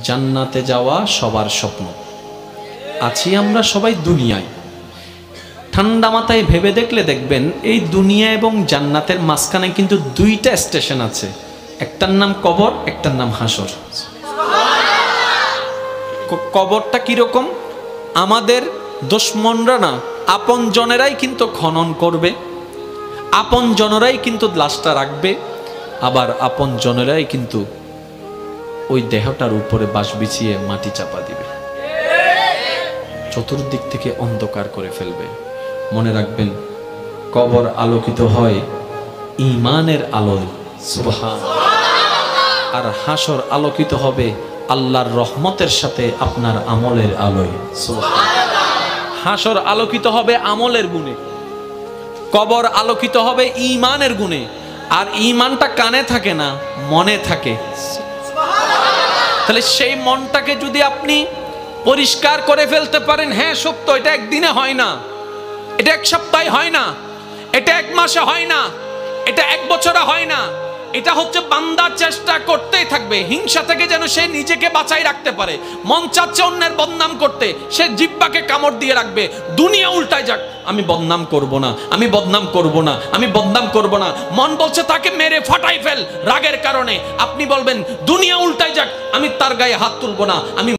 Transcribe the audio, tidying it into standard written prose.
জান্নাতে যাওয়া সবার স্বপ্ন। আছি আমরা সবাই দুনিয়ায়। ঠান্ডা মাথায় ভেবে দেখলে দেখবেন এই দুনিয়া এবং জান্নাতের মাঝখানে কিন্তু দুইটা স্টেশন আছে, একটার নাম কবর, একটার নাম হাসর। কবরটা কিরকম? আমাদের দুশমনরা না, আপন জনেরাই কিন্তু খনন করবে, আপন জনেরাই কিন্তু লাশটা রাখবে, আবার আপন জনেরাই কিন্তু ওই দেহটার উপরে বাঁশ বিছিয়ে মাটি চাপা দিবে, চতুর্দিক থেকে অন্ধকার করে ফেলবে। মনে রাখবেন, কবর আলোকিত হয় ঈমানের আলোয়, সুবহানাল্লাহ। আর হাসর আলোকিত হবে আল্লাহর রহমতের সাথে আপনার আমলের আলোয়, সুবহানাল্লাহ। হাসর আলোকিত হবে আমলের গুণে, কবর আলোকিত হবে ঈমানের গুণে। আর ঈমানটা কানে থাকে না, মনে থাকে। তাহলে সেই মনটাকে যদি আপনি পরিষ্কার করে ফেলতে পারেন, হ্যাঁ সত্য, এটা একদিনে হয় না, এটা এক সপ্তাহে হয় না, এটা এক মাসে হয় না, এটা এক বছরে হয় না, এটা হচ্ছে বান্দা চেষ্টা করতেই থাকবে হিংসা থেকে যেন সে নিজেকে বাঁচাই রাখতে পারে। মন চাচ্ছে অন্যের বদনাম করতে, সে জিহ্বাকে কামড় দিয়ে রাখবে, দুনিয়া উল্টায় যাক, আমি বদনাম করব না, আমি বদনাম করব না, আমি বদনাম করব না। মন বলছে তাকে মেরে ফাটাই ফেল রাগের কারণে, আপনি বলবেন দুনিয়া উল্টায় যাক, আমি তার গায়ে হাত তুলব না, আমি